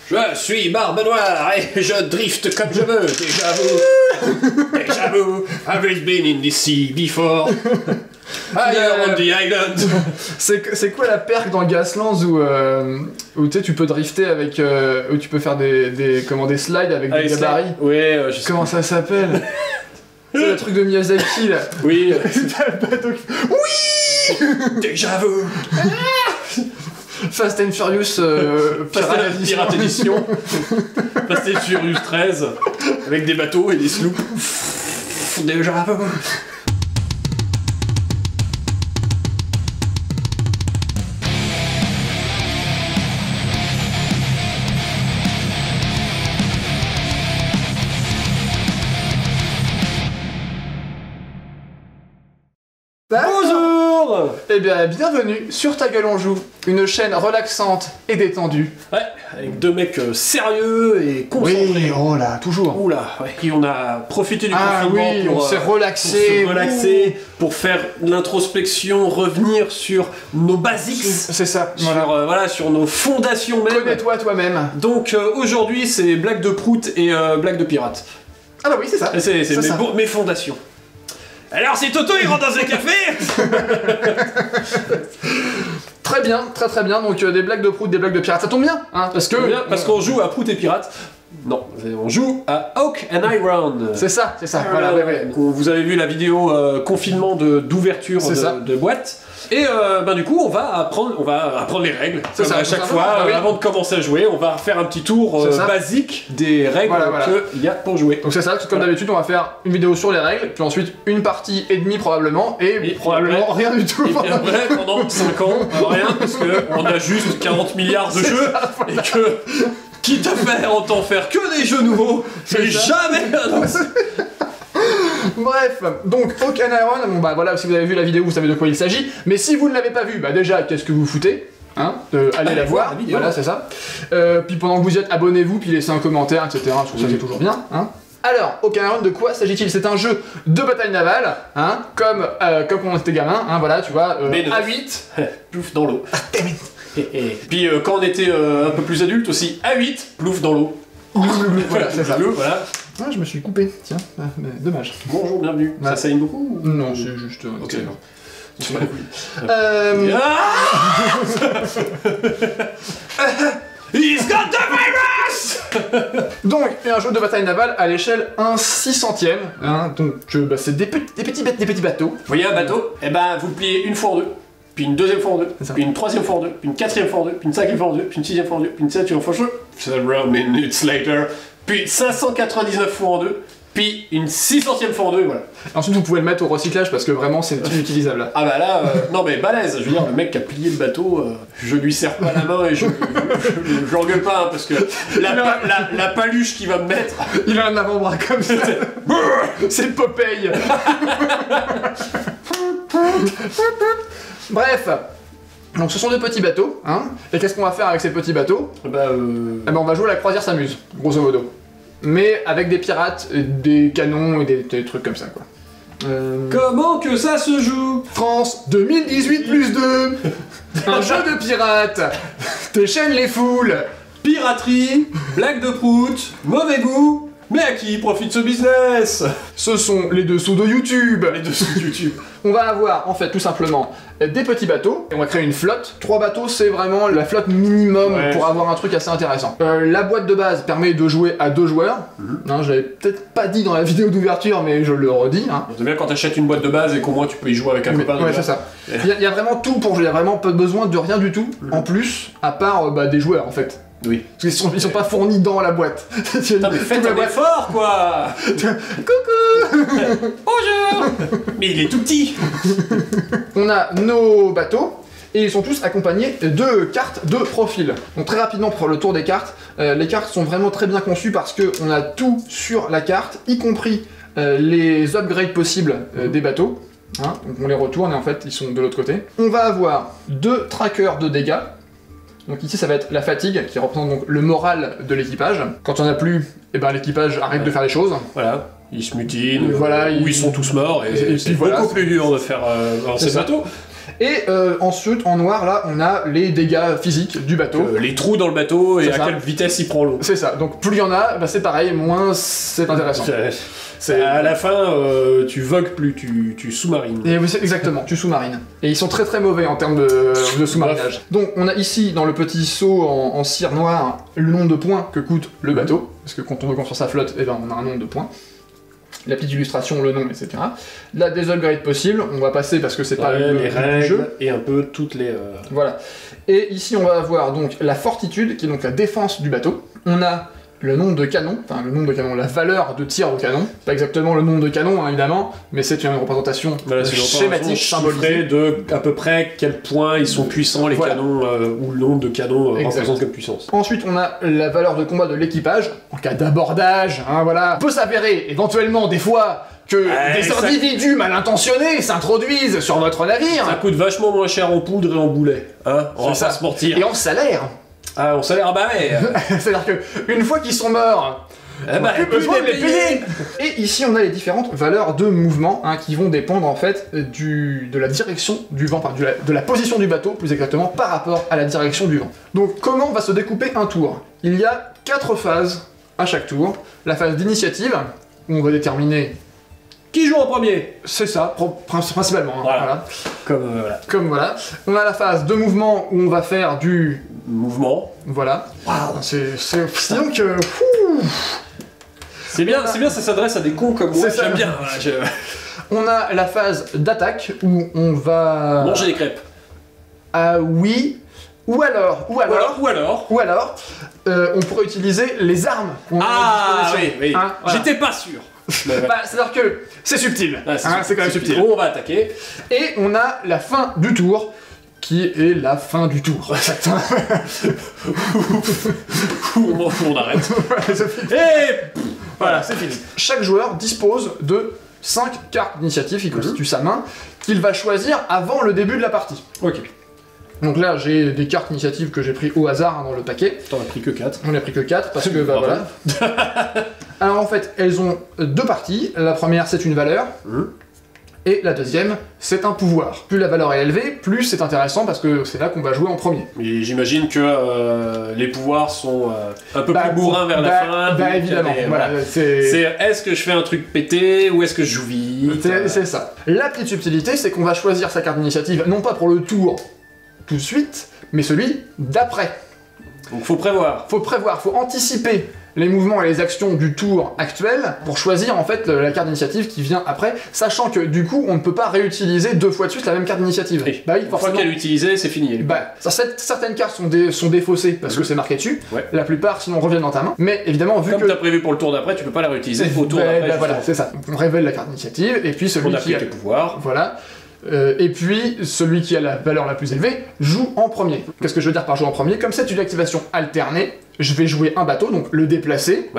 Je suis Barbe Noire et je drift comme je veux, déjà vous. Déjà vous. I've been in the sea before. Higher on the island. C'est quoi la perque dans Gaslands où tu peux drifter avec... où tu peux faire des slides avec des gabarits? Ouais, je sais. Comment ça s'appelle? C'est le truc de Miyazaki là. Oui. T'as le bateau qui... Oui. Déjà vu. Fast and Furious Pirate Edition. Fast and Furious 13. Avec des bateaux et des sloops. Déjà vu. Bonjour. Eh bien, bienvenue sur Ta Gueule on Joue, une chaîne relaxante et détendue. Ouais, avec deux mecs sérieux et concentrés. Oui, oh là, toujours. Oula, ouais. Puis on a profité du confinement oui, pour, on s'est relaxé. pour se relaxer, pour faire l'introspection, revenir sur nos basics. C'est ça, Sur, voilà, sur nos fondations même. Connais-toi toi-même. Donc aujourd'hui, c'est blague de prout et blague de pirate. Ah bah oui, c'est ça. C'est ça. mes fondations. Alors si Toto il rentre dans un café. Très bien, très bien. Donc des blagues de prout, des blagues de pirates, ça tombe bien, hein, parce qu'on joue à prout et pirate. Non, on joue à Oak and Iron. C'est ça. Voilà, ouais. Vous avez vu la vidéo confinement d'ouverture de boîte. Et du coup, on va apprendre les règles. C'est ça, à chaque fois, avant de commencer à jouer, on va faire un petit tour basique des règles qu'il y a pour jouer. Donc c'est ça, comme d'habitude, on va faire une vidéo sur les règles, puis ensuite une partie et demie probablement, et probablement rien du tout. Et puis après, pendant 5 ans, rien, parce qu'on a juste 40 milliards de jeux, et que, quitte à faire, autant faire que des jeux nouveaux, mais jamais un autre. Bref, donc Oak and Iron, bon bah voilà, si vous avez vu la vidéo, vous savez de quoi il s'agit, mais si vous ne l'avez pas vu, bah déjà, qu'est-ce que vous foutez, hein, allez la voir, la vidéo. Voilà, c'est ça. Puis pendant que vous y êtes, abonnez-vous, puis laissez un commentaire, etc., parce que ça c'est toujours bien, hein. Alors, Oak and Iron, de quoi s'agit-il? C'est un jeu de bataille navale, hein, comme quand on était gamin, hein, voilà, tu vois, à 8. Plouf dans l'eau. Puis quand on était un peu plus adulte aussi, à 8, plouf dans l'eau. Voilà, c'est ça. Voilà. Ah, je me suis coupé, tiens, mais dommage. Bonjour, bienvenue. Ouais. Ça saigne beaucoup ou... Non, c'est juste... Ok, non. C'est pas les couilles. He's got the virus. Donc, un jeu de bataille navale à l'échelle 1/600e, hein, donc c'est des petits bateaux. Vous voyez un bateau? Eh ben, vous le pliez une fois en deux, puis une deuxième fois en deux, puis une troisième fois en deux, puis une quatrième fois en deux, puis une cinquième fois en deux, puis une sixième fois en deux, puis une septième fois en deux, several minutes later, puis 599 fois en deux, puis une 600e fois en deux, voilà. Ensuite, vous pouvez le mettre au recyclage parce que vraiment, c'est inutilisable. Ah bah là, non mais balèze, je veux dire, le mec qui a plié le bateau, je lui serre pas la main et je l'engueule pas, hein, parce que la paluche qu'il va me mettre... Il a un avant-bras comme ça. C'est Popeye. Bref. Donc ce sont des petits bateaux, hein. Et qu'est-ce qu'on va faire avec ces petits bateaux? Eh ben on va jouer à la croisière s'amuse, grosso modo. Mais avec des pirates, des canons et des trucs comme ça, quoi. Comment que ça se joue? France 2018 + 2. Un jeu de pirates. Déchaîne les foules. Piraterie, blague de prout, mauvais goût, mais à qui profite ce business? Ce sont les dessous de YouTube. Les dessous de YouTube. On va avoir, en fait, tout simplement, des petits bateaux, et on va créer une flotte. 3 bateaux, c'est vraiment la flotte minimum pour avoir un truc assez intéressant. La boîte de base permet de jouer à 2 joueurs. Hein, je l'avais peut-être pas dit dans la vidéo d'ouverture, mais je le redis. Hein. C'est bien quand t'achètes une boîte de base et qu'au moins tu peux y jouer avec un copain. Ouais, c'est ça. Il y a vraiment tout pour jouer, il y a vraiment pas besoin de rien du tout, en plus, à part des joueurs, en fait. Oui. Parce qu'ils sont pas fournis dans la boîte. Putain, mais faites un effort, quoi. Coucou. Bonjour. Mais il est tout petit. On a nos bateaux, et ils sont tous accompagnés de cartes de profil. Donc très rapidement pour le tour des cartes, les cartes sont vraiment très bien conçues parce qu'on a tout sur la carte, y compris les upgrades possibles des bateaux. Hein, donc on les retourne et en fait ils sont de l'autre côté. On va avoir 2 trackers de dégâts. Donc ici ça va être la fatigue qui représente donc le moral de l'équipage. Quand il n'y en a plus, eh ben, l'équipage arrête de faire les choses. Voilà, ils se mutinent, voilà, ou ils sont tous morts et c'est beaucoup plus dur de faire ces bateaux. Et ensuite, en noir, là, on a les dégâts physiques du bateau. Les trous dans le bateau et à quelle vitesse il prend l'eau. C'est ça, donc plus il y en a, bah, c'est pareil, moins c'est intéressant. À la fin, tu vogues plus, tu sous-marines. Et oui, exactement, tu sous-marines. Et ils sont très très mauvais en termes de sous-marinage. Donc on a ici, dans le petit seau en cire noire, le nombre de points que coûte le bateau. Parce que quand on veut construire sa flotte, eh ben, on a un nombre de points. La petite illustration, le nom, etc. La désupgrade possible, on va passer parce que c'est pas les règles jeu. Et un peu toutes les... Voilà. Et ici on va avoir donc la fortitude, qui est donc la défense du bateau. On a le nombre de canons, enfin le nombre de canons, la valeur de tir au canon, pas exactement le nombre de canons hein, évidemment, mais c'est une représentation schématique, symbolique de à peu près quel point ils sont puissants les canons, ou le nombre de canons représente comme puissance. Ensuite on a la valeur de combat de l'équipage, en cas d'abordage, hein, voilà. Peut s'avérer éventuellement des fois que des individus mal intentionnés s'introduisent sur notre navire. Ça coûte vachement moins cher en poudre et en boulet, hein, on va pas se mentir. Et en salaire. Ah, on salaire, bah ouais. C'est-à-dire que une fois qu'ils sont morts, on n'a plus besoin de les payer. Et ici, on a les différentes valeurs de mouvement hein, qui vont dépendre en fait de la direction du vent, de la position du bateau, plus exactement, par rapport à la direction du vent. Donc, comment va se découper un tour? Il y a 4 phases à chaque tour. La phase d'initiative, où on va déterminer qui joue en premier. C'est ça, principalement. Hein, voilà. Comme voilà. On a la phase de mouvement où on va faire du mouvement. Voilà. Waouh. C'est donc. C'est bien, ça s'adresse à des cons comme moi. J'aime bien. On a la phase d'attaque où on va manger des crêpes. Ah oui. Ou alors, on pourrait utiliser les armes. Ah oui. Hein, voilà. J'étais pas sûr. Bah, c'est-à-dire que c'est subtil. C'est quand même subtil. On va attaquer. Et on a la fin du tour, qui est la fin du tour. On arrête. Et voilà, c'est fini. Chaque joueur dispose de 5 cartes d'initiative qui constituent sa main, qu'il va choisir avant le début de la partie. Ok. Donc là, j'ai des cartes initiatives que j'ai pris au hasard dans le paquet. T'en as pris que 4. On a pris que 4 parce que, bah voilà. Alors en fait, elles ont 2 parties. La première, c'est une valeur. Et la deuxième, c'est un pouvoir. Plus la valeur est élevée, plus c'est intéressant parce que c'est là qu'on va jouer en premier. Et j'imagine que les pouvoirs sont un peu plus bourrins vers la fin. Bah évidemment, voilà. Est-ce que je fais un truc pété ou est-ce que je joue vite? C'est ça. La petite subtilité, c'est qu'on va choisir sa carte d'initiative, non pas pour le tour tout de suite, mais celui d'après. Donc faut prévoir. Faut anticiper les mouvements et les actions du tour actuel pour choisir en fait la carte d'initiative qui vient après, sachant que du coup on ne peut pas réutiliser 2 fois de suite la même carte d'initiative. Bah oui, forcément. Une fois qu'elle est utilisée, c'est fini. Bah, certaines cartes sont défaussées parce que c'est marqué dessus, la plupart sinon reviennent dans ta main, mais évidemment vu comme t'as prévu pour le tour d'après, tu peux pas la réutiliser au tour d'après. Voilà, c'est ça. On révèle la carte d'initiative et puis celui qui a les pouvoirs. Voilà. Et puis, celui qui a la valeur la plus élevée joue en premier. Qu'est-ce que je veux dire par jouer en premier? Comme c'est une activation alternée, je vais jouer un bateau, donc le déplacer.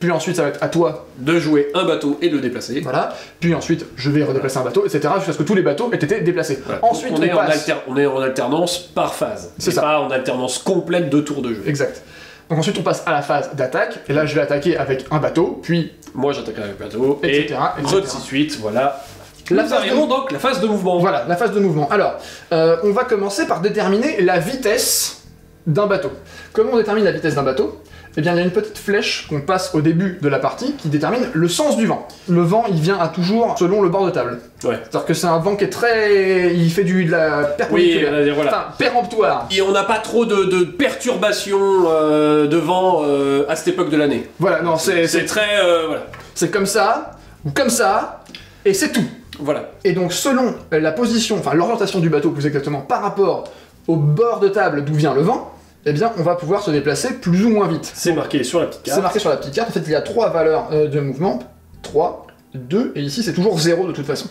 Puis ensuite, ça va être à toi de jouer un bateau et de le déplacer. Voilà. Puis ensuite, je vais redéplacer un bateau, etc. jusqu'à ce que tous les bateaux aient été déplacés. Ensuite, on est en alternance par phase. C'est ça. Pas en alternance complète de tours de jeu. Exact. Donc ensuite, on passe à la phase d'attaque. Et là, je vais attaquer avec un bateau, puis... Moi, j'attaquerai avec un bateau, etc. et ainsi de suite, voilà. Nous arrivons donc la phase de mouvement. Voilà, la phase de mouvement. Alors, on va commencer par déterminer la vitesse d'un bateau. Comment on détermine la vitesse d'un bateau? Eh bien, il y a une petite flèche qu'on passe au début de la partie qui détermine le sens du vent. Le vent, il vient à toujours selon le bord de table. C'est-à-dire que c'est un vent qui est très... Il fait de la perpendiculaire. Oui, voilà. Enfin, péremptoire. Et on n'a pas trop de perturbations de vent à cette époque de l'année. Voilà, non, c'est très... voilà. C'est comme ça, ou comme ça, et c'est tout. Voilà. Et donc selon la position, enfin l'orientation du bateau plus exactement, par rapport au bord de table d'où vient le vent, eh bien on va pouvoir se déplacer plus ou moins vite. C'est marqué sur la petite carte. C'est marqué sur la petite carte, en fait il y a 3 valeurs de mouvement, 3, 2, et ici c'est toujours 0 de toute façon.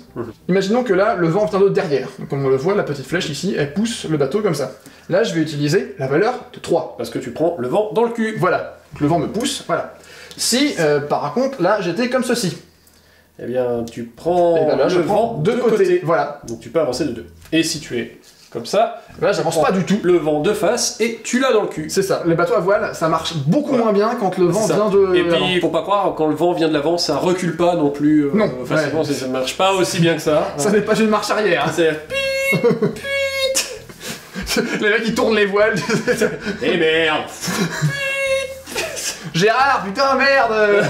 Imaginons que là, le vent vient de derrière. Donc comme on le voit, la petite flèche ici, elle pousse le bateau comme ça. Là je vais utiliser la valeur de 3. Parce que tu prends le vent dans le cul. Voilà, donc le vent me pousse, voilà. Si, par contre, là j'étais comme ceci. Eh bien, tu prends là, le vent de côté. Voilà. Donc tu peux avancer de 2. Et si tu es comme ça, là j'avance pas du tout. Le vent de face et tu l'as dans le cul. C'est ça. Les bateaux à voile, ça marche beaucoup moins bien quand le vent vient de... Et puis, faut pas croire, quand le vent vient de l'avant, ça recule pas non plus. Non. Facilement, ça marche pas aussi bien que ça. Ça n'est pas une marche arrière. C'est... Les mecs ils tournent les voiles. Eh merde. Gérard, putain, merde.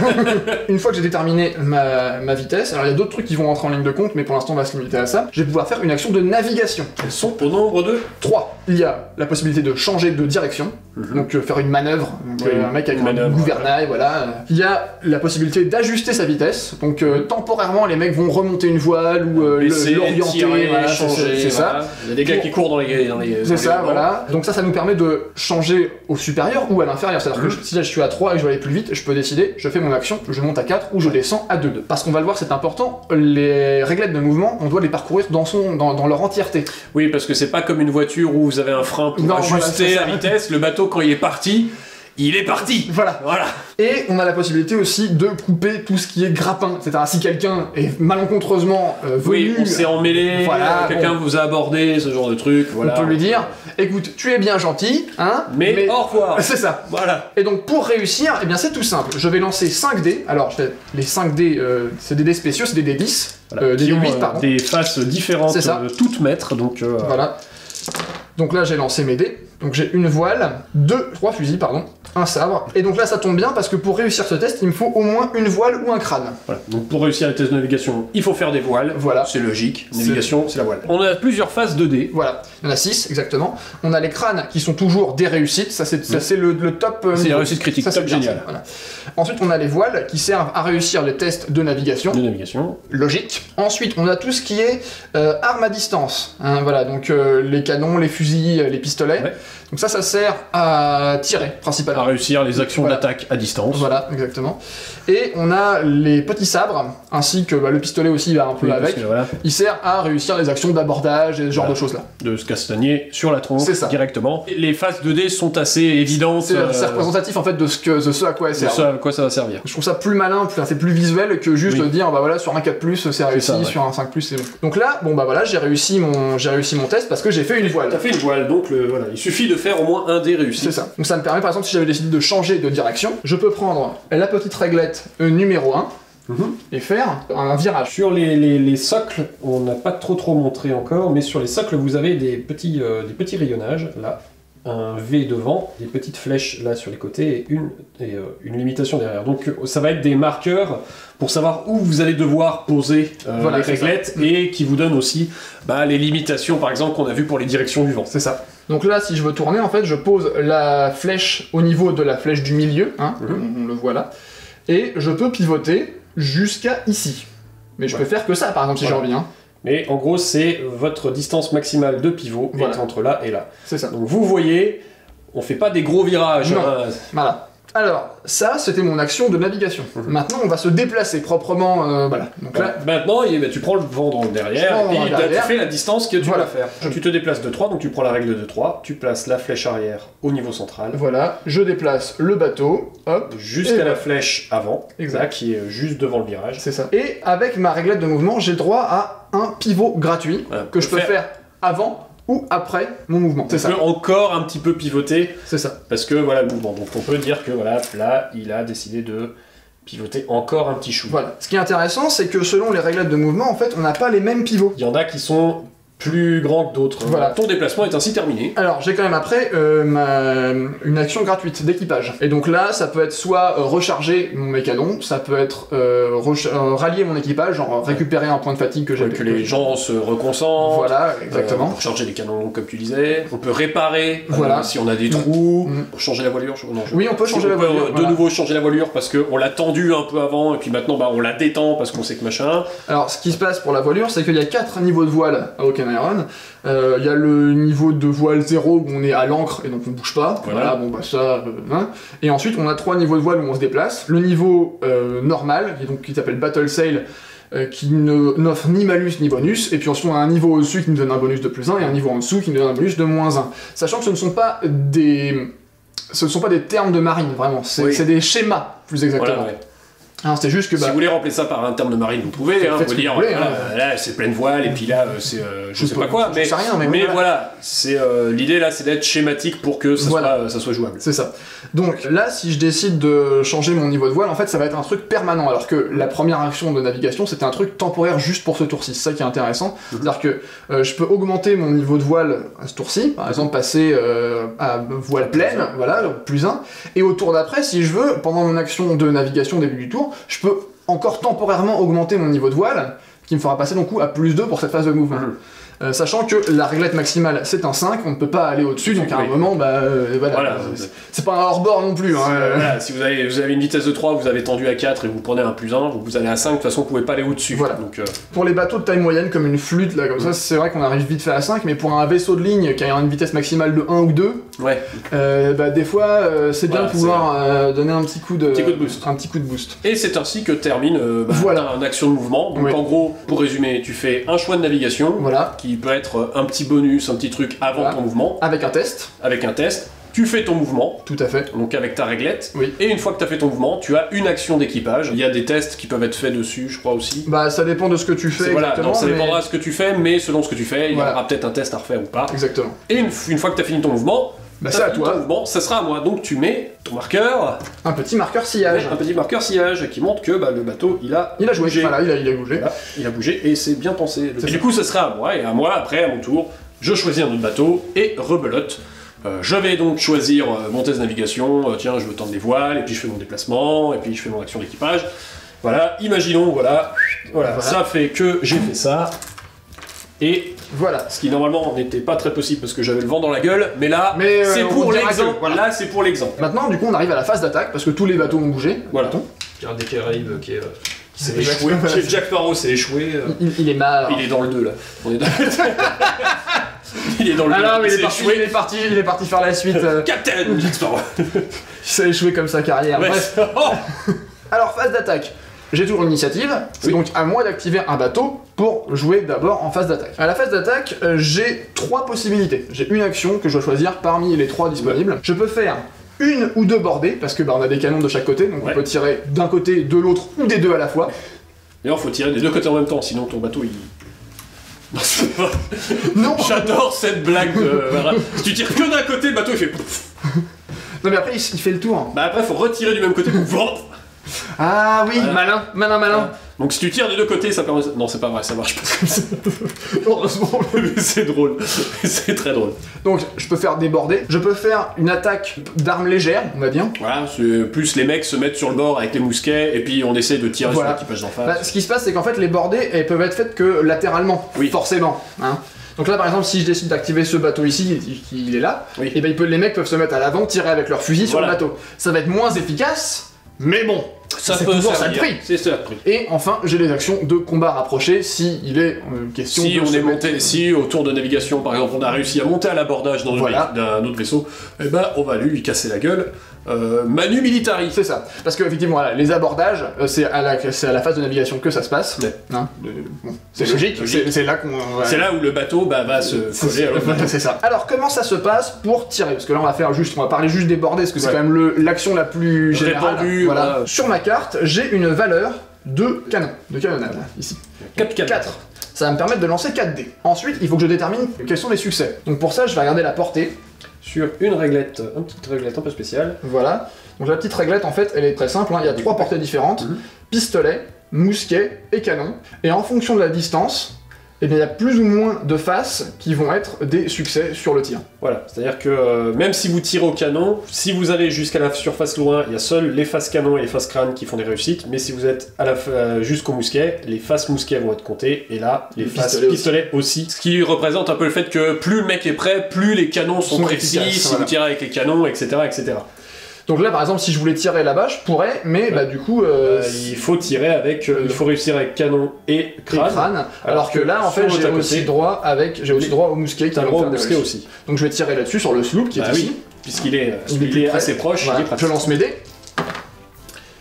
Une fois que j'ai déterminé ma vitesse, alors il y a d'autres trucs qui vont rentrer en ligne de compte, mais pour l'instant on va se limiter à ça, je vais pouvoir faire une action de navigation. Elles sont au nombre de 3. Il y a la possibilité de changer de direction, donc faire une manœuvre, donc, un mec avec un gouvernail, voilà. Il y a la possibilité d'ajuster sa vitesse, donc temporairement les mecs vont remonter une voile ou l'orienter, voilà, c'est ça. Il y a des gars qui courent dans les c'est ça, voilà. Donc ça nous permet de changer au supérieur ou à l'inférieur, c'est-à-dire que si là je suis à 3 et que je veux aller plus vite, je peux décider, je fais mon action, je monte à 4 ou je descends à 2. Parce qu'on va le voir, c'est important, les réglettes de mouvement, on doit les parcourir dans leur entièreté. Oui, parce que c'est pas comme une voiture où vous avez un frein pour ajuster la vitesse, le bateau quand il est parti, il est parti. Voilà. Et on a la possibilité aussi de couper tout ce qui est grappin. C'est-à-dire si quelqu'un est malencontreusement venu... Oui, on s'est emmêlé, voilà, quelqu'un vous a abordé, ce genre de truc, voilà. On peut lui dire, écoute, tu es bien gentil, hein, mais au revoir. C'est ça. Voilà. Et donc pour réussir, eh bien c'est tout simple. Je vais lancer 5 dés. Alors les 5 dés, c'est des dés spéciaux, c'est des dés 10. Voilà, des dés 8, pardon. Des faces différentes, toutes maîtres, donc... Voilà. Donc là j'ai lancé mes dés. Donc j'ai une voile, 3 fusils, pardon, un sabre. Et donc là ça tombe bien parce que pour réussir ce test, il me faut au moins une voile ou un crâne. Voilà. Donc pour réussir les tests de navigation, il faut faire des voiles. Voilà. C'est logique. Navigation, c'est la voile. On a plusieurs phases de dés. Voilà. Il y en a 6 exactement. On a les crânes qui sont toujours des réussites. Ça c'est le top. C'est la réussite critique. Ça, top génial. Voilà. Ensuite on a les voiles qui servent à réussir les tests de navigation. Logique. Ensuite on a tout ce qui est armes à distance. Hein, voilà. Donc les canons, les fusils, les pistolets. Ouais. Donc ça sert à tirer, principalement. À réussir les actions d'attaque à distance. Voilà, exactement. Et on a les petits sabres, ainsi que le pistolet aussi va un peu avec. Il sert à réussir les actions d'abordage et ce genre de choses-là. De se castagner sur la tronche directement. Les phases 2D sont assez évidentes. C'est représentatif en fait de ce à quoi elles servent. De ce à quoi ça va servir. Je trouve ça plus malin, c'est plus visuel que juste dire bah voilà sur un 4+, c'est réussi, sur un 5+, c'est bon. Donc là, bon bah voilà, j'ai réussi mon test parce que j'ai fait une voile. T'as fait une voile, donc voilà, il suffit de faire au moins un dé réussi. C'est ça. Donc ça me permet par exemple si j'avais décidé de changer de direction, je peux prendre la petite réglette numéro 1 et faire un virage. Sur les socles, on n'a pas trop montré encore, mais sur les socles vous avez des petits rayonnages, là, un V devant, des petites flèches là sur les côtés et une limitation derrière. Donc ça va être des marqueurs pour savoir où vous allez devoir poser les réglettes et qui vous donnent aussi les limitations par exemple qu'on a vu pour les directions du vent. C'est ça. Donc là, si je veux tourner, en fait, je pose la flèche au niveau de la flèche du milieu, hein, on le voit là, et je peux pivoter jusqu'à ici. Mais je peux faire que ça, par exemple, si j'ai envie. Hein. Mais en gros, c'est votre distance maximale de pivot est entre là et là. C'est ça. Donc vous voyez, on fait pas des gros virages. Non. Voilà. Alors, ça, c'était mon action de navigation. Maintenant, on va se déplacer proprement, voilà. Donc là, maintenant, tu prends le vent dans le derrière, et tu fais la distance que tu vas faire. Tu te déplaces de 3, donc tu prends la règle de 3, tu places la flèche arrière au niveau central. Voilà, je déplace le bateau, hop. Jusqu'à la flèche avant, là, qui est juste devant le virage. C'est ça. Et avec ma réglette de mouvement, j'ai droit à un pivot gratuit que je peux faire avant ou après mon mouvement. C'est ça. On peut encore un petit peu pivoter. C'est ça. Parce que voilà le mouvement. Donc on peut dire que voilà, là, il a décidé de pivoter encore un petit chou. Voilà. Ce qui est intéressant, c'est que selon les réglettes de mouvement, en fait, on n'a pas les mêmes pivots. Il y en a qui sont plus grands que d'autres. Voilà. Ton déplacement est ainsi terminé. Alors, j'ai quand même après une action gratuite d'équipage. Et donc là, ça peut être soit recharger mes canons, ça peut être rallier mon équipage, genre récupérer un point de fatigue que j'ai. Que les gens se reconcentrent. Voilà, exactement. Pour charger les canons, comme tu disais. On peut réparer si on a des trous. Pour changer la voilure. Oui, on peut changer la voilure. De nouveau changer la voilure parce qu'on l'a tendue un peu avant et puis maintenant on la détend parce qu'on sait que machin. Alors, ce qui se passe pour la voilure, c'est qu'il y a 4 niveaux de voile à Ocean Iron. Il y a le niveau de voile 0 où on est à l'ancre et donc on bouge pas. Voilà, bon bah ça. Et ensuite on a 3 niveaux de voile où on se déplace. Le niveau normal, qui s'appelle Battle Sail, qui n'offre ni malus ni bonus. Et puis ensuite on a un niveau au-dessus qui nous donne un bonus de +1 et un niveau en dessous qui nous donne un bonus de -1. Sachant que ce ne sont pas des termes de marine, vraiment. C'est des schémas, plus exactement. Voilà, Alors c'était juste que Si vous voulez remplir ça par un terme de marine, vous pouvez, hein, faites vous ce que dire, vous voulez, voilà, hein. là c'est pleine voile, et puis là c'est je sais pas quoi, je sais rien, mais voilà, c'est l'idée là c'est d'être schématique pour que ça soit jouable. C'est ça. Donc là, si je décide de changer mon niveau de voile, en fait ça va être un truc permanent, alors que la première action de navigation c'était un truc temporaire juste pour ce tour-ci, c'est ça qui est intéressant. C'est-à-dire que je peux augmenter mon niveau de voile à ce tour-ci, par exemple passer à voile pleine, voilà, donc +1, et au tour d'après, si je veux, pendant mon action de navigation au début du tour, je peux encore temporairement augmenter mon niveau de voile, qui me fera passer donc à +2 pour cette phase de mouvement. Sachant que la réglette maximale c'est un 5, on ne peut pas aller au-dessus, donc à un moment, voilà. C'est pas un hors-bord non plus. Hein. Voilà, si vous avez une vitesse de 3, vous avez tendu à 4 et vous prenez un +1, vous allez à 5, de toute façon vous pouvez pas aller au-dessus. Voilà. Donc, pour les bateaux de taille moyenne, comme une flûte, là, comme ça, c'est vrai qu'on arrive vite fait à 5, mais pour un vaisseau de ligne qui a une vitesse maximale de 1 ou 2, des fois c'est bien de pouvoir donner un petit coup de boost. Et c'est ainsi que termine une action de mouvement. Donc en gros, pour résumer, tu fais un choix de navigation. Qui peut être un petit bonus, un petit truc avant ton mouvement. Avec un test. Tu fais ton mouvement. Tout à fait. Donc avec ta réglette. Oui. Et une fois que tu as fait ton mouvement, tu as une action d'équipage. Il y a des tests qui peuvent être faits dessus, je crois aussi. Bah ça dépend de ce que tu fais. Ça dépendra de ce que tu fais, mais selon ce que tu fais, il y aura peut-être un test à refaire ou pas. Exactement. Et une fois que tu as fini ton mouvement, c'est à toi. Ça sera à moi. Donc tu mets ton marqueur. Un petit marqueur sillage. Un petit marqueur sillage qui montre que le bateau il a bougé. Voilà, il a bougé. Voilà, il a bougé et c'est bien pensé. Et du coup, ça sera à moi. Et à moi, après, à mon tour, je choisis un autre bateau et rebelote. Je vais donc choisir mon test de navigation. Tiens, je veux tendre les voiles, et puis je fais mon déplacement, et puis je fais mon action d'équipage. Voilà, imaginons, voilà, ça fait que j'ai fait ça. Et voilà, ce qui normalement n'était pas très possible parce que j'avais le vent dans la gueule, mais là, c'est pour l'exemple. Voilà. Là, c'est pour l'exemple. Maintenant, du coup, on arrive à la phase d'attaque parce que tous les bateaux ont bougé. Voilà. Pirates des Caraïbes qui s'est échoué. Jack Sparrow s'est échoué. Il est marre. Il est dans le 2 là. On est dans... Il est dans le 2. Ah non, mais il est parti faire la suite. Captain Jack Sparrow. Il s'est échoué comme sa carrière. Bref. Alors, phase d'attaque. J'ai toujours l'initiative, c'est donc à moi d'activer un bateau pour jouer d'abord en phase d'attaque. À la phase d'attaque, j'ai 3 possibilités. J'ai une action que je dois choisir parmi les 3 disponibles. Je peux faire une ou 2 bordées, parce que on a des canons de chaque côté, donc on peut tirer d'un côté, de l'autre, ou des deux à la fois. D'ailleurs, faut tirer des deux côtés en même temps, sinon ton bateau il... Non. J'adore cette blague de... Si tu tires que d'un côté, le bateau il fait... Non mais après il fait le tour. Bah après faut retirer du même côté pour... Ah oui, malin. Donc si tu tires des deux côtés, ça permet... Non, c'est pas vrai, ça marche pas comme ça. Heureusement. Mais c'est drôle. C'est très drôle. Donc je peux faire déborder, je peux faire une attaque d'armes légères, on va dire. Voilà, plus les mecs se mettent sur le bord avec les mousquets, et puis on essaie de tirer sur l'équipage d'en face. Ce qui se passe, c'est qu'en fait les bordées, elles peuvent être faites que latéralement, forcément. Hein. Donc là par exemple si je décide d'activer ce bateau ici, il est là, et les mecs peuvent se mettre à l'avant, tirer avec leur fusil sur le bateau. Ça va être moins efficace, mais bon, ça peut toujours ça de prix. C'est ça de prix. Et enfin, j'ai les actions de combat rapproché si il est question si de on est monté, si au tour de navigation, par exemple, on a réussi à monter à l'abordage d'un autre vaisseau, et ben on va lui casser la gueule. Manu militari. C'est ça. Parce que effectivement, les abordages, c'est à la phase de navigation que ça se passe. Hein c'est logique. C'est là qu'on. C'est là où le bateau va se coller à l'autre bateau. C'est ça. Alors comment ça se passe pour tirer? Parce que là on va parler juste des bordées, parce que c'est quand même l'action la plus générale. Répandue, voilà. Sur ma carte, j'ai une valeur de canon, de canonnade, ici. 4. Ça va me permettre de lancer 4 dés. Ensuite, il faut que je détermine quels sont les succès. Donc pour ça, je vais regarder la portée. Sur une réglette, une petite réglette un peu spéciale. Voilà. Donc la petite réglette, en fait, elle est très simple. Hein. Il y a 3 portées différentes. Pistolet, mousquet et canon. Et en fonction de la distance, eh bien, il y a plus ou moins de faces qui vont être des succès sur le tir. Voilà, c'est-à-dire que même si vous tirez au canon, si vous allez jusqu'à la surface loin, il y a seuls les faces canon et les faces crâne qui font des réussites, mais si vous êtes jusqu'au mousquet, les faces mousquet vont être comptées, et là, les faces pistolet aussi. Ce qui représente un peu le fait que plus le mec est prêt, plus les canons sont précis, si vous tirez avec les canons, etc., etc. Donc là, par exemple, si je voulais tirer là-bas, je pourrais, mais du coup... il faut tirer avec... il faut réussir avec canon et crâne. Alors que là, en fait, j'ai aussi droit au mousquet qui va me faire des réussites. Aussi. Donc je vais tirer là-dessus, sur le sloop qui est ici. Puisqu'il est assez proche. Voilà. Je lance mes dés.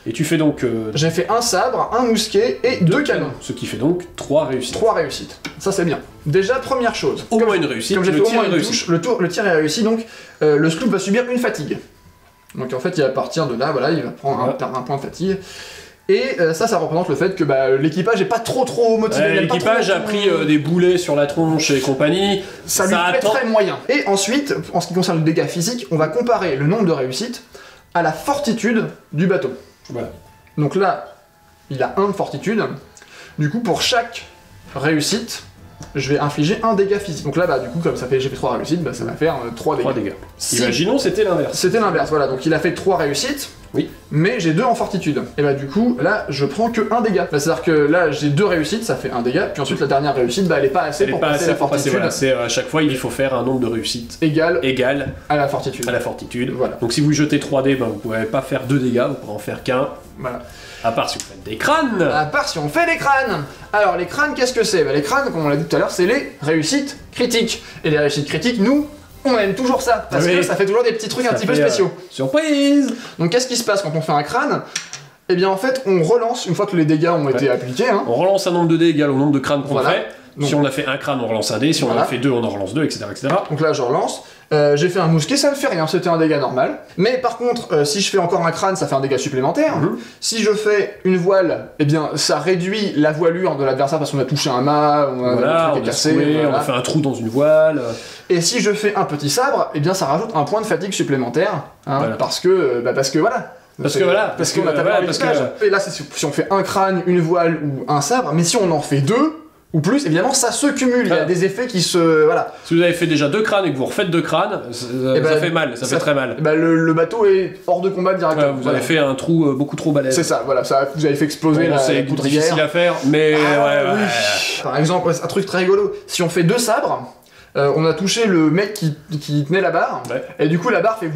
Et tu fais donc... J'ai fait un sabre, un mousquet et 2 canons. Ce qui fait donc 3 réussites. 3 réussites. Ça, c'est bien. Déjà, première chose. Au moins une réussite. Comme j'ai fait au moins une touche, le tir est réussi, donc le sloop va subir une fatigue. Donc en fait, à partir de là, voilà, il va prendre un point de fatigue. Et ça représente le fait que l'équipage est pas trop motivé. L'équipage a pris des boulets sur la tronche et compagnie. Ça lui fait très moyen. Et ensuite, en ce qui concerne le dégât physique, on va comparer le nombre de réussites à la fortitude du bateau. Voilà. Donc là, il a 1 de fortitude. Du coup, pour chaque réussite, je vais infliger 1 dégât physique. Donc là, du coup, comme j'ai fait 3 réussites, ça va faire 3 dégâts. Imaginons, c'était l'inverse. C'était l'inverse, voilà. Donc il a fait 3 réussites. Oui. Mais j'ai 2 en fortitude. Et du coup, là, je prends que 1 dégât. C'est-à-dire que là, j'ai 2 réussites, ça fait 1 dégât. Puis ensuite, la dernière réussite, elle est pas assez pour passer la fortitude. Voilà, à chaque fois, il faut faire un nombre de réussites égal à la fortitude. Voilà. Donc si vous jetez 3 dés, vous pouvez pas faire 2 dégâts, vous pourrez en faire qu'un. Voilà. À part si vous faites des crânes. À part si on fait des crânes. Alors les crânes, qu'est-ce que c'est? Les crânes, comme on l'a dit tout à l'heure, c'est les réussites critiques. Et les réussites critiques, nous, on aime toujours ça, parce que ça fait toujours des petits trucs un petit peu spéciaux. Surprise! Donc qu'est-ce qui se passe quand on fait un crâne? Eh bien en fait, on relance, une fois que les dégâts ont été appliqués... On relance un nombre de dés égal au nombre de crânes qu'on fait. Donc, si on a fait un crâne, on relance un dé. Si on en a fait 2, on en relance 2, etc. Donc là, je relance. J'ai fait un mousquet, ça ne fait rien, c'était un dégât normal. Mais par contre, si je fais encore un crâne, ça fait un dégât supplémentaire. Si je fais une voile, eh bien, ça réduit la voilure de l'adversaire parce qu'on a touché un mât, un truc est cassé. On a fait un trou dans une voile. Et si je fais un petit sabre, eh bien, ça rajoute un point de fatigue supplémentaire. Parce que voilà. Parce qu'on a tapé un musclage. Et là, c'est si on fait un crâne, une voile ou un sabre, mais si on en fait 2, ou plus, évidemment, ça se cumule, il y a des effets qui se... Voilà. Si vous avez fait déjà 2 crânes et que vous refaites 2 crânes, ça fait mal, ça fait très mal. Le bateau est hors de combat directement. Vous avez fait un trou beaucoup trop balèze. C'est ça, voilà, vous avez fait exploser la poudrière. C'est difficile à faire, mais oui. Par exemple, un truc très rigolo, si on fait 2 sabres, on a touché le mec qui tenait la barre, et du coup la barre fait...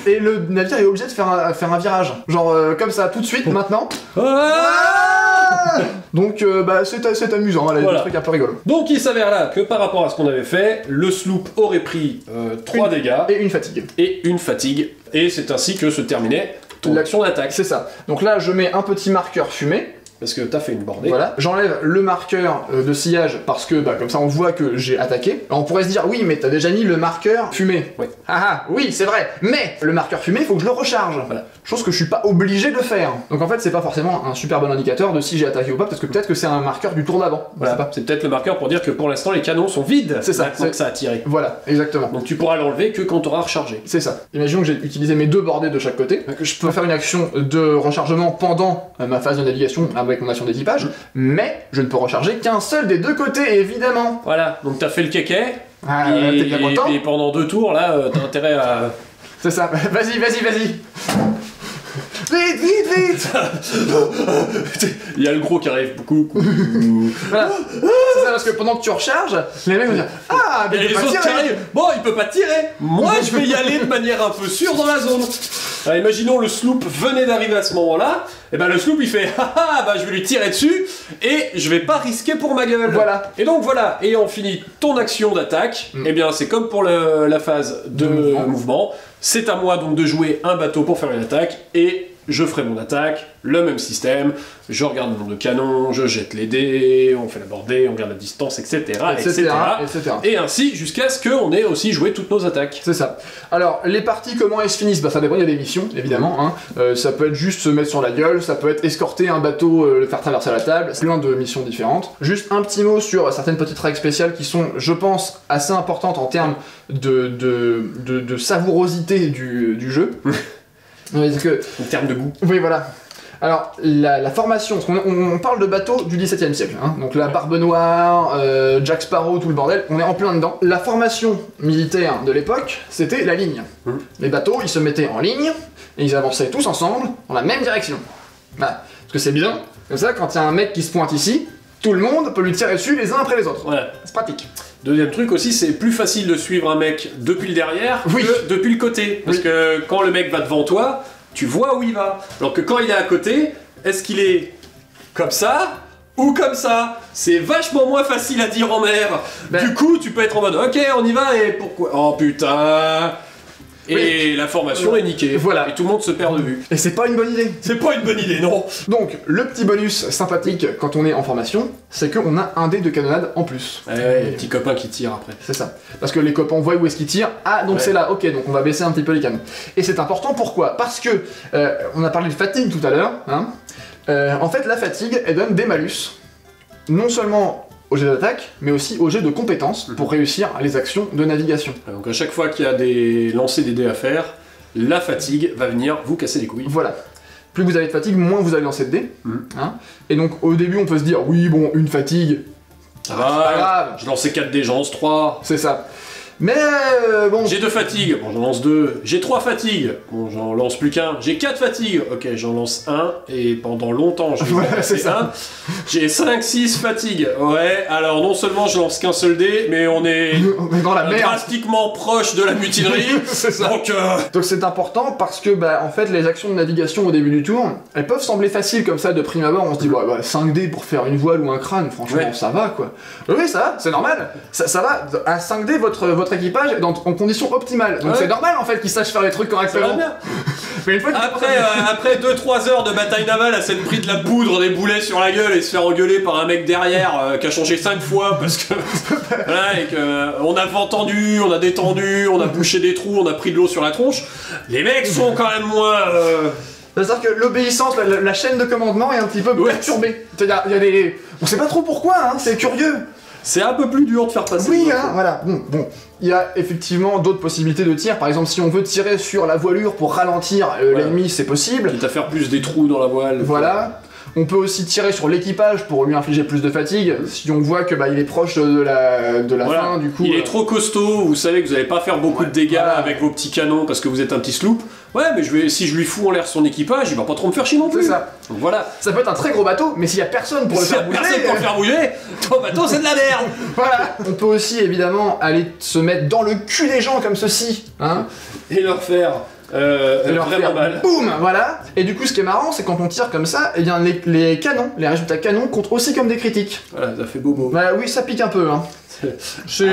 Et le navire est obligé de faire un virage. Genre comme ça, tout de suite, maintenant. Donc c'est amusant, il y a des trucs un peu rigolos. Donc il s'avère là que par rapport à ce qu'on avait fait, le sloop aurait pris 3 dégâts. Et une fatigue. Et c'est ainsi que se terminait ton action d'attaque. C'est ça. Donc là je mets un petit marqueur fumé. Parce que t'as fait une bordée. Voilà, j'enlève le marqueur de sillage parce que comme ça on voit que j'ai attaqué. Alors on pourrait se dire oui mais t'as déjà mis le marqueur fumé. Oui. Oui c'est vrai, mais le marqueur fumé il faut que je le recharge. Voilà. Chose que je suis pas obligé de faire. Donc en fait c'est pas forcément un super bon indicateur de si j'ai attaqué ou pas parce que peut-être que c'est un marqueur du tour d'avant. Voilà. C'est peut-être le marqueur pour dire que pour l'instant les canons sont vides. C'est ça. Donc ça a tiré. Voilà, exactement. Donc tu pourras l'enlever que quand t'auras rechargé. C'est ça. Imaginons que j'ai utilisé mes 2 bordées de chaque côté, que je peux faire une action de rechargement pendant ma phase de navigation avec mon action d'équipage, mais je ne peux recharger qu'un seul des 2 côtés, évidemment. Voilà, donc t'as fait le kéké, t'es bien content. Et pendant 2 tours, là, t'as intérêt à... C'est ça, vas-y. Vite Il y a le gros qui arrive, coucou. Voilà, c'est ça, parce que pendant que tu recharges, les mecs vont dire « Ah, mais il y a les autres qui arrivent, bon, il peut pas tirer, moi je vais y aller de manière un peu sûre dans la zone. » Alors imaginons le sloop venait d'arriver à ce moment-là, et le sloop il fait « Ah, je vais lui tirer dessus, et je vais pas risquer pour ma gueule. » Voilà. Et donc voilà, ayant fini ton action d'attaque, et bien c'est comme pour la phase de mouvement, c'est à moi donc de jouer un bateau pour faire une attaque, et je ferai mon attaque, le même système, je regarde le nombre de canons, je jette les dés, on fait la bordée, on regarde la distance, etc. Et ainsi jusqu'à ce qu'on ait aussi joué toutes nos attaques. C'est ça. Alors, les parties, comment elles se finissent? Ça dépend, il y a des missions, évidemment. Ça peut être juste se mettre sur la gueule, ça peut être escorter un bateau, le faire traverser la table, c'est plein de missions différentes. Juste un petit mot sur certaines petites règles spéciales qui sont, je pense, assez importantes en termes de savourosité du jeu. En termes de goût. Oui, voilà. Alors, la formation, parce on parle de bateaux du XVIIe siècle, donc la Barbe Noire, Jack Sparrow, tout le bordel, on est en plein dedans. La formation militaire de l'époque, c'était la ligne. Les bateaux, ils se mettaient en ligne, et ils avançaient tous ensemble, dans la même direction. Voilà. Parce que c'est bien, comme ça, quand il y a un mec qui se pointe ici, tout le monde peut lui tirer dessus les uns après les autres. Voilà. C'est pratique. Deuxième truc aussi, c'est plus facile de suivre un mec depuis le derrière que depuis le côté. Parce que quand le mec va devant toi, tu vois où il va. Alors que quand il est à côté, est-ce qu'il est comme ça ou comme ça? C'est vachement moins facile à dire en mer. Du coup, tu peux être en mode ok, on y va et pourquoi? Oh putain. et la formation est niquée. Voilà. Et tout le monde se perd de vue. Et c'est pas une bonne idée. C'est pas une bonne idée, non. Donc, le petit bonus sympathique quand on est en formation, c'est qu'on a un dé de canonnade en plus. Ouais, les petits copains qui tirent après. C'est ça. Parce que les copains voient où est-ce qu'ils tirent. Ah, donc c'est là, ok, donc on va baisser un petit peu les canons. Et c'est important, pourquoi? Parce que, on a parlé de fatigue tout à l'heure, hein. En fait, la fatigue, elle donne des malus, non seulement au jet d'attaque, mais aussi au jet de compétences pour réussir les actions de navigation. Donc à chaque fois qu'il y a des lancers des dés à faire, la fatigue va venir vous casser les couilles. Voilà. Plus vous avez de fatigue, moins vous allez lancer de dés. Hein. Et donc au début, on peut se dire, oui, bon, une fatigue, Ça c'est pas va, grave. je lançais 4 dés, j'en lance 3. C'est ça. Mais bon... J'ai 2 fatigues, bon j'en lance 2. J'ai 3 fatigues, bon j'en lance plus qu'un. J'ai 4 fatigues, ok j'en lance 1. Et pendant longtemps je vais Voilà, en lancer c'est ça. un. J'ai 5, 6 fatigues. Ouais, alors non seulement je lance qu'un seul dé, mais on est On est dans la merde. drastiquement proche de la mutinerie. C'est ça. Donc c'est important parce que, bah, en fait, les actions de navigation au début du tour, elles peuvent sembler faciles comme ça de prime abord. On se dit, bah, 5 dés pour faire une voile ou un crâne, franchement, Ouais. ça va quoi. Oui, ça va, c'est normal. Ça va, à 5 dés, votre équipage est en condition optimale. Donc Ouais. c'est normal en fait qu'ils sachent faire les trucs ça va correctement. bien. Mais une fois qu'ils Après 2-3 heures de bataille navale à s'être pris de la poudre, des boulets sur la gueule et se faire engueuler par un mec derrière qui a changé 5 fois parce que voilà, et que on a vent tendu, on a détendu, on a bouché des trous, on a pris de l'eau sur la tronche, les mecs sont quand même moins C'est-à-dire que l'obéissance, la chaîne de commandement est un petit peu Ouais. perturbée. C'est-à-dire, il y a des... On sait pas trop pourquoi, hein, c'est curieux. c'est un peu plus dur de faire passer. Oui, les hein, infos. voilà. Bon, il y a effectivement d'autres possibilités de tir. Par exemple, si on veut tirer sur la voilure pour ralentir l'ennemi, c'est possible. Quitte à faire plus des trous dans la voile. Voilà. On peut aussi tirer sur l'équipage pour lui infliger plus de fatigue. Si on voit que bah, il est proche de la Voilà. fin, du coup. Il est trop costaud, vous savez que vous allez pas faire beaucoup de dégâts Voilà. avec vos petits canons parce que vous êtes un petit sloop. Ouais, mais si je lui fous en l'air son équipage, il va pas trop me faire chier non plus. C'est ça. Donc voilà. Ça peut être un très gros bateau, mais s'il y a personne pour le S'il y a faire bouger. personne pour le faire bouger, ton bateau c'est de la merde. Voilà. On peut aussi évidemment aller se mettre dans le cul des gens comme ceci, hein. Et leur faire Et leur vraiment faire mal. boum, voilà. Et du coup, ce qui est marrant, c'est quand on tire comme ça, eh bien les canons, les résultats canons comptent aussi comme des critiques. Voilà, ça fait bobo. Bah oui, ça pique un peu, hein. C'est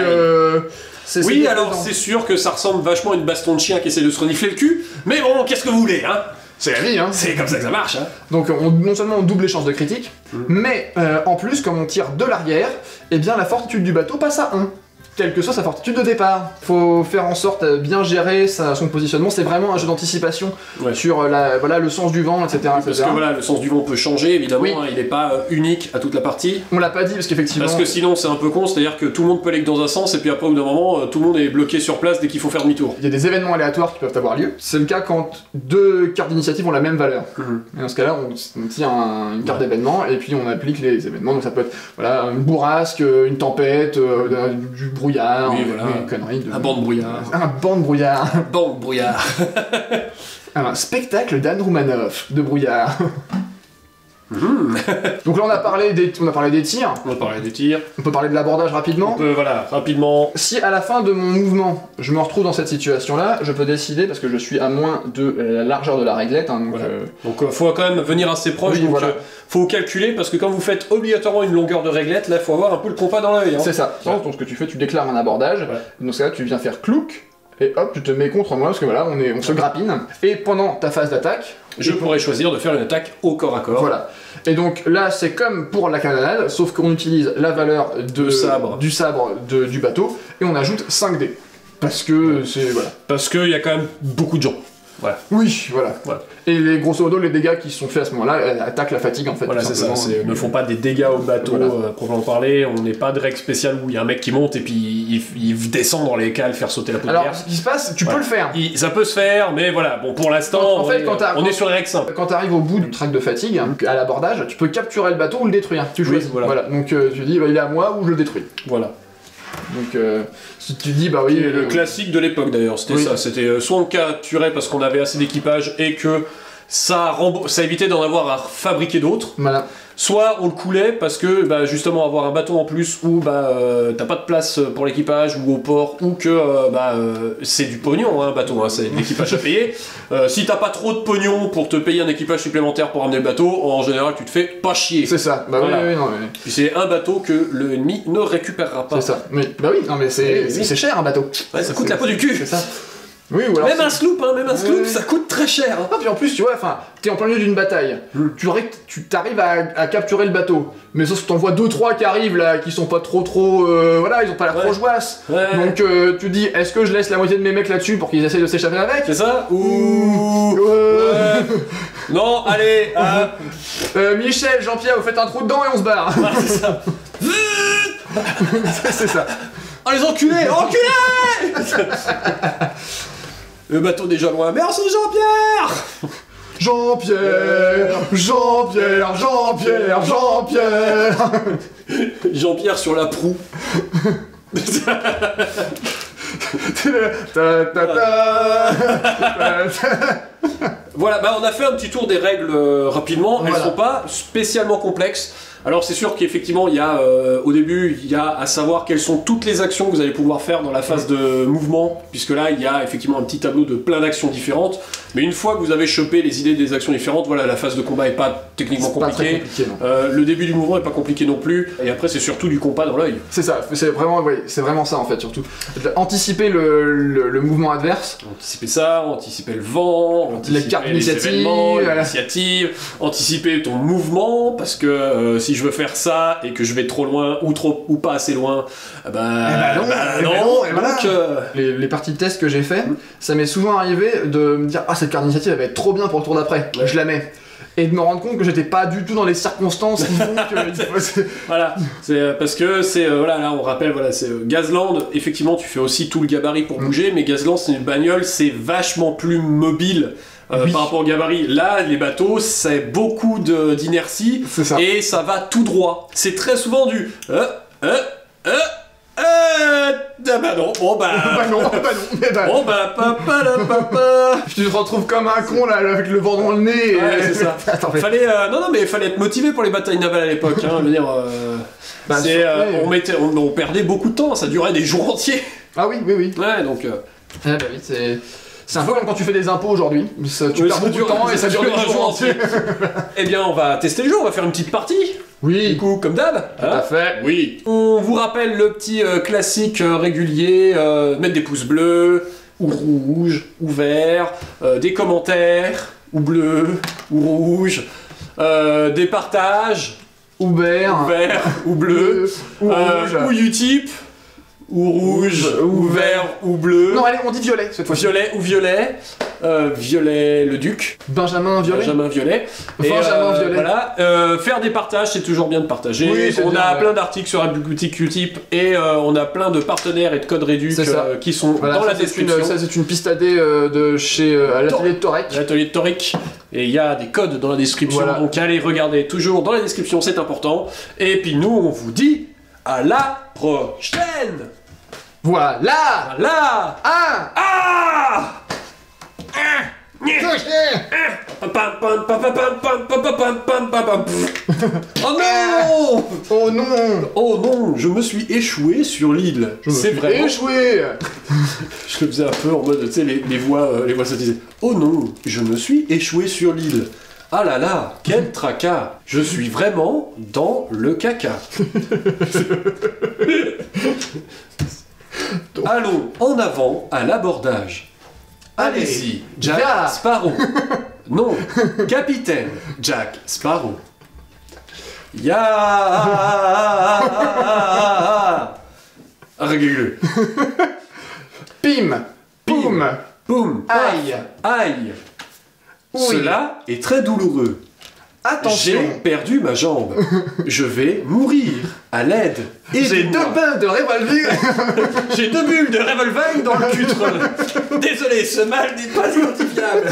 Oui, c'est alors déplaisant. c'est sûr que ça ressemble vachement à une baston de chien qui essaie de se renifler le cul, mais bon, qu'est-ce que vous voulez, hein? C'est la vie, hein. C'est comme ça que ça marche, hein? Donc non seulement on double les chances de critique, mais en plus, comme on tire de l'arrière, eh bien la fortitude du bateau passe à 1. Quelle que soit sa fortitude de départ. Faut faire en sorte de bien gérer son positionnement, c'est vraiment un jeu d'anticipation Ouais. sur voilà, le sens du vent, etc. Parce etc. que voilà, le sens du vent peut changer, évidemment, Oui. hein, il n'est pas unique à toute la partie. On l'a pas dit parce qu'effectivement... Parce que sinon c'est un peu con, c'est-à-dire que tout le monde peut aller que dans un sens, et puis après au bout d'un moment, tout le monde est bloqué sur place dès qu'il faut faire demi-tour. Il y a des événements aléatoires qui peuvent avoir lieu. C'est le cas quand deux cartes d'initiative ont la même valeur. Et dans ce cas-là, on tire une carte d'événement et puis on applique les événements. Donc ça peut être voilà, une bourrasque, une tempête, du brouillard, Oui, voilà. une connerie. Un banc de brouillard. Un banc de brouillard. Banc de brouillard. Un spectacle d'Anne Roumanoff de brouillard. Donc là on a parlé des tirs. On va parler des tirs. On peut parler de l'abordage rapidement. On peut, voilà, rapidement. Si à la fin de mon mouvement, je me retrouve dans cette situation-là, je peux décider, parce que je suis à moins de la largeur de la réglette, hein, donc, Voilà. Donc faut quand même venir assez proche, Oui, donc voilà. faut calculer, parce que quand vous faites obligatoirement une longueur de réglette, là faut avoir un peu le compas dans l'œil. Hein. c'est ça. Ouais. Donc ce que tu fais, tu déclares un abordage, Ouais. et dans ce cas-là, tu viens faire clouc, et hop, tu te mets contre moi, parce que voilà, on se grappine, et pendant ta phase d'attaque, Je pourrais choisir de faire une attaque au corps à corps. voilà. Et donc là, c'est comme pour la canonnade, sauf qu'on utilise la valeur Le sabre. du sabre du bateau, et on ajoute 5 dés. Parce que c'est... voilà. Parce qu'il y a quand même beaucoup de gens. Voilà. Oui, voilà. Voilà. Et grosso modo, les dégâts qui sont faits à ce moment-là attaquent la fatigue, en fait. Voilà, tout c'est ça. simplement. Ne font pas des dégâts au bateau, Voilà. proprement parler. On n'est pas de règle spéciale où il y a un mec qui monte et puis il descend dans les cales faire sauter la poudrière. Alors, ce qui se passe, tu peux le faire. Ça peut se faire, mais voilà. Bon, pour l'instant, En fait, on est sur les règles simples. Quand tu arrives au bout du track de fatigue, à l'abordage, tu peux capturer le bateau ou le détruire. Tu Oui, choisis. voilà. Donc tu dis, bah, il est à moi ou je le détruis. Voilà. Donc si tu dis, bah oui. Le classique de l'époque d'ailleurs, c'était Oui. ça. C'était soit on capturait parce qu'on avait assez d'équipage et que ça évitait d'en avoir à fabriquer d'autres, Voilà. soit on le coulait parce que bah, justement avoir un bateau en plus où t'as pas de place pour l'équipage ou au port ou que c'est du pognon un bateau, hein, c'est de l'équipage à payer. Si t'as pas trop de pognon pour te payer un équipage supplémentaire pour ramener le bateau, en général tu te fais pas chier. C'est ça. Bah Voilà. oui, non, mais Puis c'est un bateau que l'ennemi ne récupérera pas. c'est ça. Mais bah oui, non mais c'est Oui, oui. c'est cher un bateau. Ouais, ça coûte la peau du cul. C'est ça. Oui, ou alors Même un sloop, ça coûte très cher. Ah, puis en plus, tu vois, enfin, t'es en plein milieu d'une bataille. Tu t'arrives à capturer le bateau. Mais sauf que t'en vois 2-3 qui arrivent là, qui sont pas trop. Voilà, ils ont pas l'air trop joasses. Donc tu dis, est-ce que je laisse la moitié de mes mecs là-dessus pour qu'ils essayent de s'échapper avec? C'est ça? Ouh. Non, allez. Michel, Jean-Pierre, vous faites un trou dedans et on se barre. Ah, c'est ça. C'est ça. Oh les enculés! Enculés! Le bateau déjà loin. Merci Jean-Pierre! Jean-Pierre. Jean-Pierre sur la proue. Voilà, bah on a fait un petit tour des règles rapidement. Elles sont pas spécialement complexes. Alors c'est sûr qu'effectivement il y a au début il y a à savoir quelles sont toutes les actions que vous allez pouvoir faire dans la phase de mouvement, puisque là il y a effectivement un petit tableau de plein d'actions différentes. Mais une fois que vous avez chopé les idées des actions différentes, voilà, la phase de combat est pas techniquement compliquée. Le début du mouvement est pas compliqué non plus. Et après c'est surtout du compas dans l'œil. C'est ça, c'est vraiment ça en fait surtout. Anticiper le mouvement adverse. Anticiper ça, anticiper le vent, anticiper les cartes l'initiative, anticiper ton mouvement, parce que si je veux faire ça et que je vais trop loin ou pas assez loin, Les parties de test que j'ai fait, ça m'est souvent arrivé de me dire ah cette carte d'initiative elle va être trop bien pour le tour d'après, je la mets. Et de me rendre compte que j'étais pas du tout dans les circonstances qui font que... Voilà, c'est parce que c'est... voilà, là on rappelle, voilà, c'est Gazland, effectivement tu fais aussi tout le gabarit pour bouger, mais Gazland c'est une bagnole, c'est vachement plus mobile. Par rapport au gabarit, là les bateaux c'est beaucoup d'inertie et ça va tout droit. C'est très souvent du bah non, Tu te retrouves comme un con là avec le vent dans le nez. Ouais, c'est ça. Attends, fallait fallait être motivé pour les batailles navales à l'époque. Hein, je veux dire, on perdait beaucoup de temps, ça durait des jours entiers. Ah oui. Ouais, donc. C'est un peu comme quand tu fais des impôts aujourd'hui. Tu perds beaucoup de temps et ça dure des jours entiers. Eh bien, on va tester le jeu, on va faire une petite partie. Oui. Du coup, comme d'hab. Tout à fait. Oui. On vous rappelle le petit classique régulier, mettre des pouces bleus, ou rouges, ou verts, des commentaires, ou bleus, ou rouges, des partages, ou vert, ou bleu, ou rouge, ou Utip, ou rouge, ou vert, ou bleu. Non, allez, on dit violet cette fois. Violet ou violet. Violet le duc. Benjamin Violet. Voilà. Faire des partages, c'est toujours bien de partager. Oui, on a plein d'articles sur la boutique Utip et on a plein de partenaires et de codes réduits qui sont dans la description. Ça, c'est une piste AD de chez l'atelier de Torek. L'atelier de Torek. Et il y a des codes dans la description. Voilà. Donc allez regarder toujours dans la description, c'est important. Et puis nous, on vous dit à la prochaine. Voilà. Oh non! Oh non! Je me suis échoué sur l'île. C'est vraiment échoué. Je le faisais un peu en mode, tu sais, les voix se disaient. Oh non! Je me suis échoué sur l'île. Ah là là! Quel tracas! Je suis vraiment dans le caca. Allons en avant à l'abordage. Allez-y, Jack Sparrow. Non, capitaine Jack Sparrow. Régulier. Pim. Poum. Boum. Aïe. Aïe. Oui. Cela est très douloureux. Attention. J'ai perdu ma jambe. Je vais mourir. À l'aide. J'ai 2 balles de revolver. J'ai 2 bulles de revolver dans le cutre. Désolé, ce mal n'est pas identifiable.